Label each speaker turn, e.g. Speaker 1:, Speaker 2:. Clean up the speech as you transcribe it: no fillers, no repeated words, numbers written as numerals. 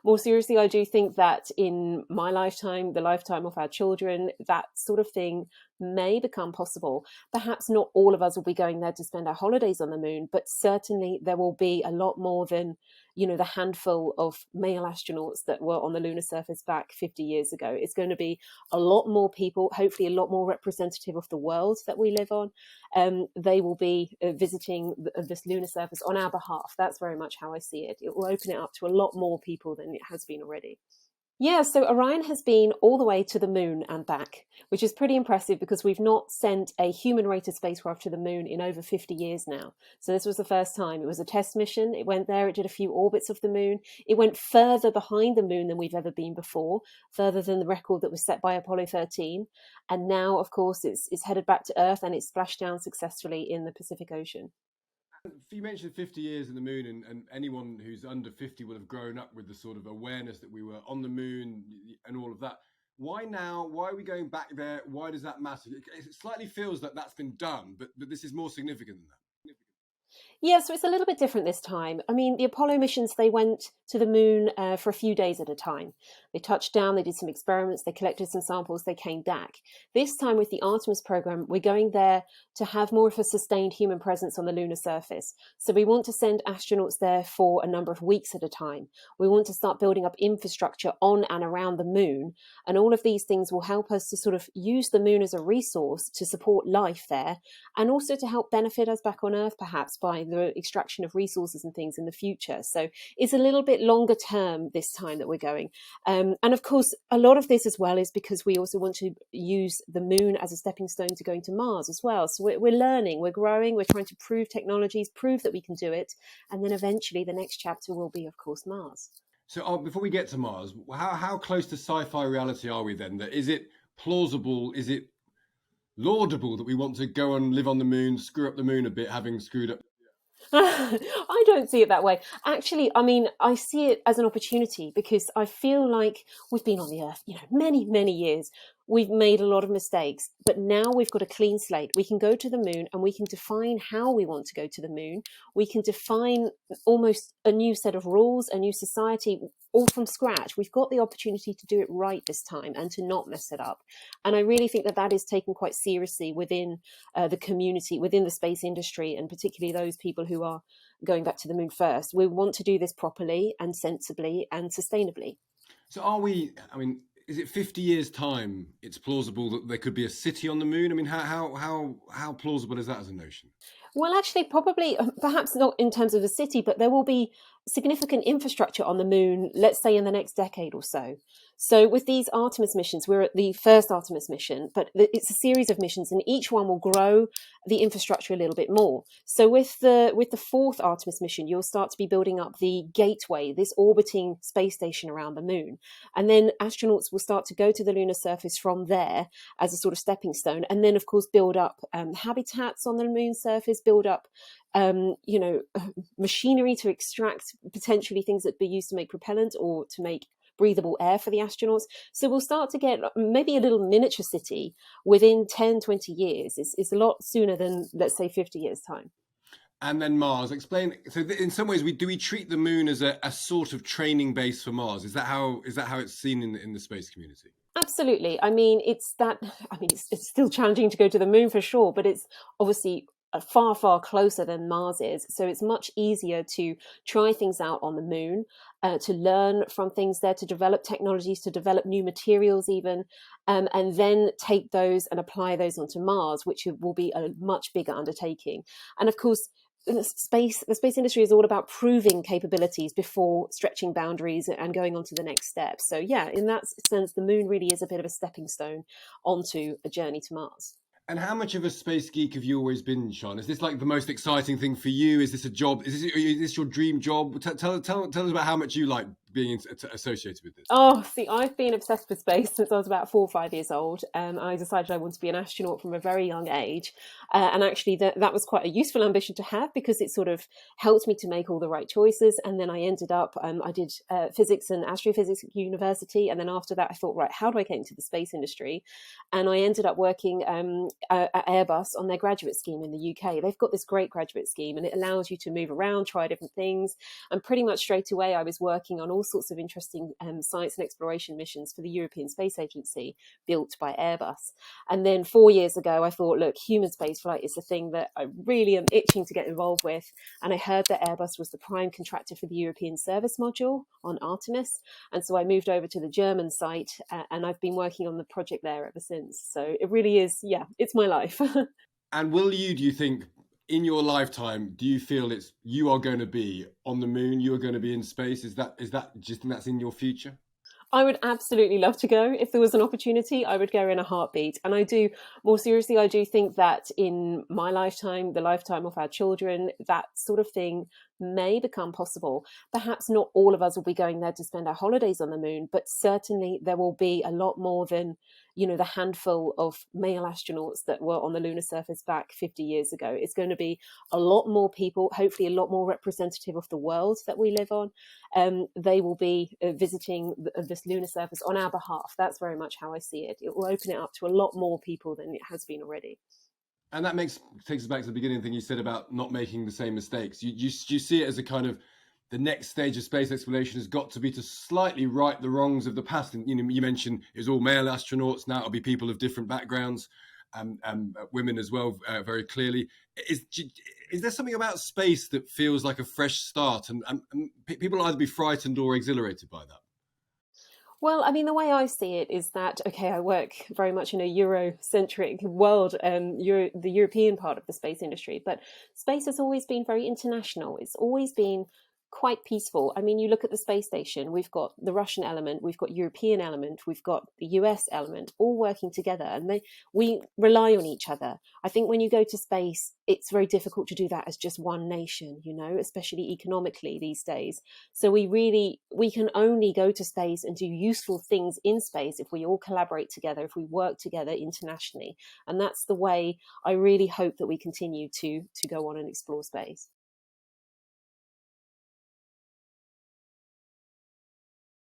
Speaker 1: More seriously, I do think that in my lifetime, the lifetime of our children, that sort of thing may become possible. Perhaps not all of us will be going there to spend our holidays on the moon, but certainly there will be a lot more than, the handful of male astronauts that were on the lunar surface back 50 years ago. It's going to be a lot more people, hopefully a lot more representative of the world that we live on. They will be visiting this lunar surface on our behalf. That's very much how I see it. It will open it up to a lot more people than it has been already. Yeah, so Orion has been all the way to the moon and back, which is pretty impressive because we've not sent a human-rated spacecraft to the moon in over 50 years now. So this was the first time. It was a test mission. It went there. It did a few orbits of the moon. It went further behind the moon than we've ever been before, further than the record that was set by Apollo 13. And now, of course, it's headed back to Earth and it's splashed down successfully in the Pacific Ocean.
Speaker 2: You mentioned 50 years in the moon, and anyone who's under 50 will have grown up with the sort of awareness that we were on the moon and all of that. Why now? Why are we going back there? Why does that matter? It slightly feels that that's been done, but this is more significant than that.
Speaker 1: Yeah, so it's a little bit different this time. I mean, the Apollo missions, they went to the moon for a few days at a time. They touched down, they did some experiments, they collected some samples, they came back. This time with the Artemis program, we're going there to have more of a sustained human presence on the lunar surface. So we want to send astronauts there for a number of weeks at a time. We want to start building up infrastructure on and around the moon. And all of these things will help us to sort of use the moon as a resource to support life there, and also to help benefit us back on Earth, perhaps, by the extraction of resources and things in the future. So it's a little bit longer term this time that we're going. And of course, a lot of this as well is because we also want to use the moon as a stepping stone to going to Mars as well. So we're learning, we're growing, we're trying to prove technologies, prove that we can do it. And then eventually the next chapter will be, of course, Mars.
Speaker 2: So before we get to Mars, how close to sci-fi reality are we then? Is it plausible? Is it laudable that we want to go and live on the moon, screw up the moon a bit, having screwed up?
Speaker 1: I don't see it that way. Actually, I mean, I see it as an opportunity because I feel like we've been on the Earth, many, many years. We've made a lot of mistakes, but now we've got a clean slate. We can go to the moon and we can define how we want to go to the moon. We can define almost a new set of rules, a new society, all from scratch. We've got the opportunity to do it right this time and to not mess it up. And I really think that that is taken quite seriously within the community, within the space industry, and particularly those people who are going back to the moon first. We want to do this properly and sensibly and sustainably.
Speaker 2: So is it 50 years' time it's plausible that there could be a city on the moon? I mean, how plausible is that as a notion?
Speaker 1: Well, actually, probably, perhaps not in terms of a city, but there will be significant infrastructure on the moon, let's say in the next decade or so. So with these Artemis missions, we're at the first Artemis mission, but it's a series of missions and each one will grow the infrastructure a little bit more. So with the fourth Artemis mission, you'll start to be building up the gateway, this orbiting space station around the moon. And then astronauts will start to go to the lunar surface from there as a sort of stepping stone. And then, of course, build up habitats on the moon surface, build up machinery to extract potentially things that be used to make propellant or to make breathable air for the astronauts. So we'll start to get maybe a little miniature city within 10, 20 years. It's a lot sooner than, let's say, 50 years' time.
Speaker 2: And then Mars. Explain. So in some ways, do we treat the moon as a sort of training base for Mars? Is that how it's seen in the space community?
Speaker 1: Absolutely. I mean, it's still challenging to go to the moon for sure, but it's obviously far, far closer than Mars is. So it's much easier to try things out on the moon, to learn from things there, to develop technologies, to develop new materials even, and then take those and apply those onto Mars, which will be a much bigger undertaking. And of course, the space industry is all about proving capabilities before stretching boundaries and going on to the next step. So yeah, in that sense, the moon really is a bit of a stepping stone onto a journey to Mars.
Speaker 2: And how much of a space geek have you always been, Sian? Is this like the most exciting thing for you? Is this a job? Is this your dream job? Tell us about how much you like being associated with this.
Speaker 1: Oh, see, I've been obsessed with space since I was about 4 or 5 years old. I decided I wanted to be an astronaut from a very young age. And actually that was quite a useful ambition to have because it sort of helped me to make all the right choices. And then I ended up, I did physics and astrophysics at university. And then after that, I thought, right, how do I get into the space industry? And I ended up working at Airbus on their graduate scheme in the UK. They've got this great graduate scheme and it allows you to move around, try different things. And pretty much straight away, I was working on all all sorts of interesting science and exploration missions for the European Space Agency built by Airbus. And then 4 years ago, I thought, look, human spaceflight is the thing that I really am itching to get involved with. And I heard that Airbus was the prime contractor for the European service module on Artemis. And so I moved over to the German site, and I've been working on the project there ever since. So it really is, yeah, it's my life.
Speaker 2: And do you think, in your lifetime, do you feel you are going to be on the moon, you are going to be in space? Do you think that's in your future?
Speaker 1: I would absolutely love to go. If there was an opportunity, I would go in a heartbeat. And I do, more seriously, I do think that in my lifetime, the lifetime of our children, that sort of thing may become possible. Perhaps not all of us will be going there to spend our holidays on the moon, but certainly there will be a lot more than, the handful of male astronauts that were on the lunar surface back 50 years ago. It's going to be a lot more people, hopefully a lot more representative of the world that we live on. They will be visiting this lunar surface on our behalf. That's very much how I see it. It will open it up to a lot more people than it has been already.
Speaker 2: And that takes us back to the beginning thing you said about not making the same mistakes. You see it as a kind of, the next stage of space exploration has got to be to slightly right the wrongs of the past. And you mentioned it was all male astronauts. Now it'll be people of different backgrounds, women as well, very clearly. Is there something about space that feels like a fresh start, and people will either be frightened or exhilarated by that?
Speaker 1: Well, I mean, the way I see it is that, okay, I work very much in a Eurocentric world, the European part of the space industry, but space has always been very international. It's always been quite peaceful. I mean, you look at the space station, we've got the Russian element, we've got European element, we've got the US element, all working together, and we rely on each other. I think when you go to space, it's very difficult to do that as just one nation, especially economically these days. So we can only go to space and do useful things in space if we all collaborate together, if we work together internationally. And that's the way I really hope that we continue to go on and explore space.